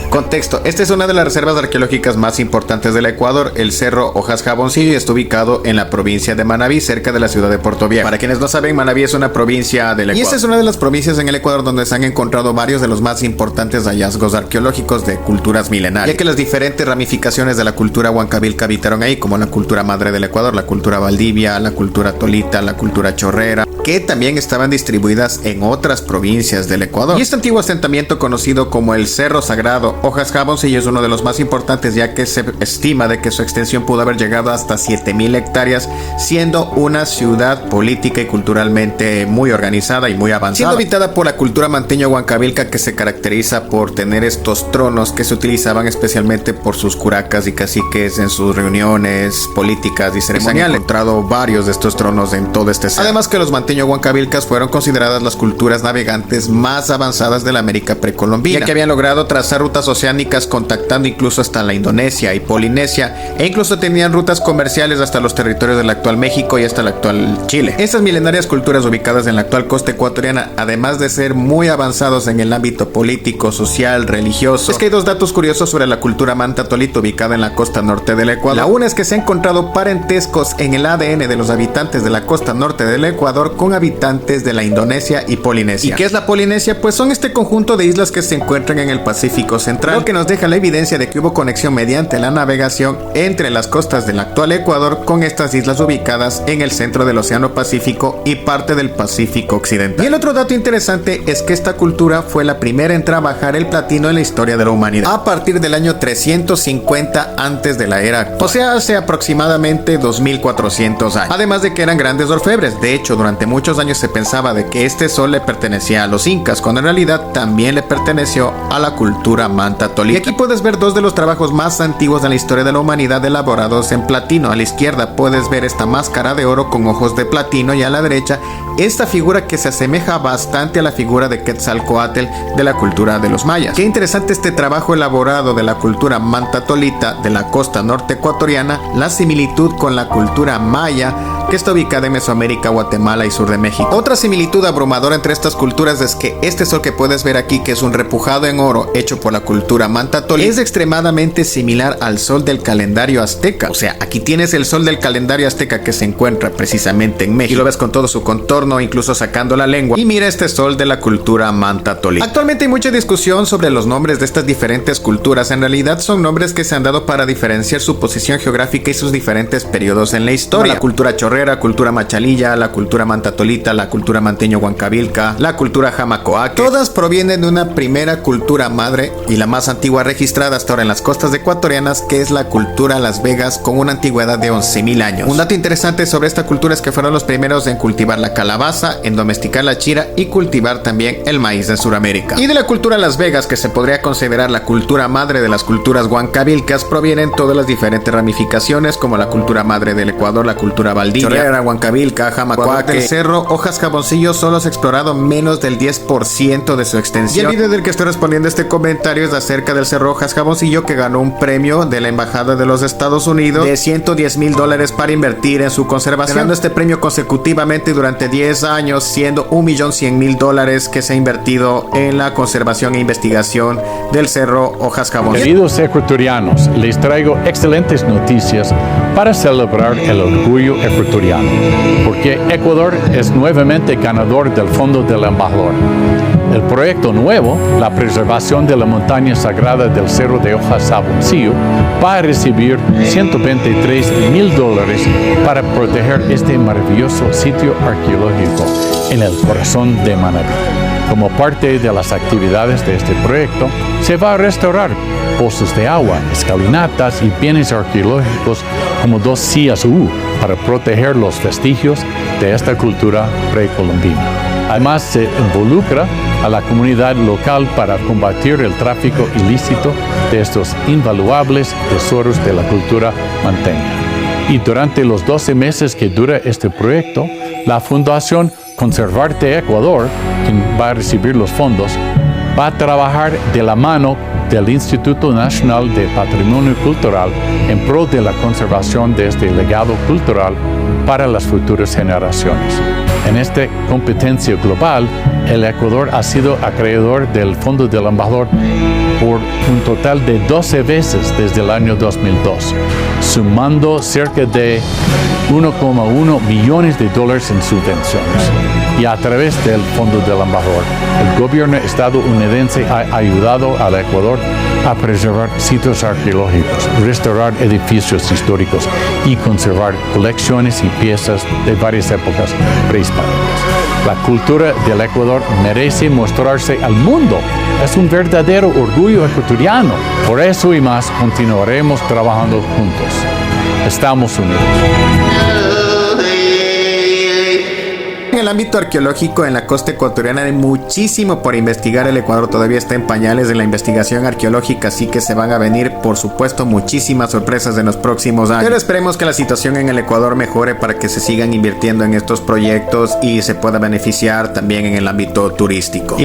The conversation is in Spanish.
Contexto: esta es una de las reservas arqueológicas más importantes del Ecuador. El Cerro Hojas Jaboncillo está ubicado en la provincia de Manabí, cerca de la ciudad de Porto Viejo. Para quienes no saben, Manabí es una provincia del Ecuador. Y esta es una de las provincias en el Ecuador donde se han encontrado varios de los más importantes hallazgos arqueológicos de culturas milenarias, ya que las diferentes ramificaciones de la cultura huancavilca habitaron ahí, como la cultura madre del Ecuador, la cultura Valdivia, la cultura tolita, la cultura chorrera, que también estaban distribuidas en otras provincias del Ecuador. Y este antiguo asentamiento, conocido como el Cerro Sagrado Hojas Jaboncillo, es uno de los más importantes, ya que se estima de que su extensión pudo haber llegado hasta 7,000 hectáreas, siendo una ciudad política y culturalmente muy organizada y muy avanzada, siendo habitada por la cultura manteño huancavilca, que se caracteriza por tener estos tronos que se utilizaban especialmente por sus curacas y caciques en sus reuniones políticas y ceremoniales. Han encontrado varios de estos tronos en todo este cerro. Además que los manteño huancavilcas fueron consideradas las culturas navegantes más avanzadas de la América precolombina, ya que habían logrado trazar rutas oceánicas contactando incluso hasta la Indonesia y Polinesia, e incluso tenían rutas comerciales hasta los territorios del actual México y hasta el actual Chile. Estas milenarias culturas ubicadas en la actual costa ecuatoriana, además de ser muy avanzados en el ámbito político, social, religioso, es que hay dos datos curiosos sobre la cultura manta tolita ubicada en la costa norte del Ecuador. La una es que se han encontrado parentescos en el ADN de los habitantes de la costa norte del Ecuador con habitantes de la Indonesia y Polinesia. ¿Y qué es la Polinesia? Pues son este conjunto de islas que se encuentran en el Pacífico Central, lo que nos deja la evidencia de que hubo conexión mediante la navegación entre las costas del actual Ecuador con estas islas ubicadas en el centro del Océano Pacífico y parte del Pacífico Occidental. Y el otro dato interesante es que esta cultura fue la primera en trabajar el platino en la historia de la humanidad, a partir del año 350 antes de la era actual, o sea, hace aproximadamente 2400 años. Además de que eran grandes orfebres. De hecho, durante muchos años se pensaba de que este sol le pertenecía a los incas, cuando en realidad también le perteneció a la cultura manta tolita. Y aquí puedes ver dos de los trabajos más antiguos de la historia de la humanidad elaborados en platino. A la izquierda puedes ver esta máscara de oro con ojos de platino, y a la derecha esta figura que se asemeja bastante a la figura de Quetzalcóatl de la cultura de los mayas. Qué interesante este trabajo elaborado de la cultura manta tolita de la costa norte ecuatoriana, la similitud con la cultura maya que está ubicada en Mesoamérica, Guatemala y sur de México. Otra similitud abrumadora entre estas culturas es que este sol que puedes ver aquí, que es un repujado en oro hecho por la cultura manta tolita, es extremadamente similar al sol del calendario azteca. O sea, aquí tienes el sol del calendario azteca que se encuentra precisamente en México, y lo ves con todo su contorno, incluso sacando la lengua, y mira este sol de la cultura manta tolita. Actualmente hay mucha discusión sobre los nombres de estas diferentes culturas. En realidad son nombres que se han dado para diferenciar su posición geográfica y sus diferentes periodos en la historia. Como la cultura chorrera, cultura machalilla, la cultura manta tolita, la cultura manteño huancavilca, la cultura jamacoaque. Todas provienen de una primera cultura madre y la más antigua registrada hasta ahora en las costas ecuatorianas, que es la cultura Las Vegas, con una antigüedad de 11,000 años. Un dato interesante sobre esta cultura es que fueron los primeros en cultivar la calabaza, en domesticar la chira y cultivar también el maíz en Sudamérica. Y de la cultura Las Vegas, que se podría considerar la cultura madre de las culturas huancavilcas, provienen todas las diferentes ramificaciones, como la cultura madre del Ecuador, la cultura Valdivia, chorrera, huancavilca, jamacoaque. El cerro Hojas Jaboncillo solo se ha explorado menos del 10% de su extensión. Y el video del que estoy respondiendo este comentario es acerca del cerro Hojas Jaboncillo, que ganó un premio de la Embajada de los Estados Unidos de $110,000 para invertir en su conservación, ganando este premio consecutivamente durante 10 años, siendo $1,100,000 que se ha invertido en la conservación e investigación del cerro Hojas Jaboncillo. Queridos ecuatorianos, les traigo excelentes noticias para celebrar el orgullo ecuatoriano, porque Ecuador es nuevamente ganador del Fondo del Embajador. El proyecto nuevo, la preservación de la montaña sagrada del Cerro de Hojas Jaboncillo, va a recibir $123,000 para proteger este maravilloso sitio arqueológico en el corazón de Manabí. Como parte de las actividades de este proyecto, se va a restaurar pozos de agua, escalinatas y bienes arqueológicos como 2 sillas U para proteger los vestigios de esta cultura precolombina. Además, se involucra a la comunidad local para combatir el tráfico ilícito de estos invaluables tesoros de la cultura manteña. Y durante los 12 meses que dura este proyecto, la Fundación Conservarte Ecuador, quien va a recibir los fondos, va a trabajar de la mano del Instituto Nacional de Patrimonio Cultural en pro de la conservación de este legado cultural para las futuras generaciones. En esta competencia global, el Ecuador ha sido acreedor del Fondo del Embajador por total de 12 veces desde el año 2002, sumando cerca de 1,1 millones de dólares en subvenciones. Y a través del Fondo del Embajador, el gobierno estadounidense ha ayudado al Ecuador a preservar sitios arqueológicos, restaurar edificios históricos y conservar colecciones y piezas de varias épocas prehispánicas. La cultura del Ecuador merece mostrarse al mundo. Es un verdadero orgullo ecuatoriano. Por eso y más continuaremos trabajando juntos. Estamos unidos. En el ámbito arqueológico en la costa ecuatoriana hay muchísimo por investigar. El Ecuador todavía está en pañales de la investigación arqueológica, así que se van a venir, por supuesto, muchísimas sorpresas en los próximos años. Pero esperemos que la situación en el Ecuador mejore para que se sigan invirtiendo en estos proyectos y se pueda beneficiar también en el ámbito turístico.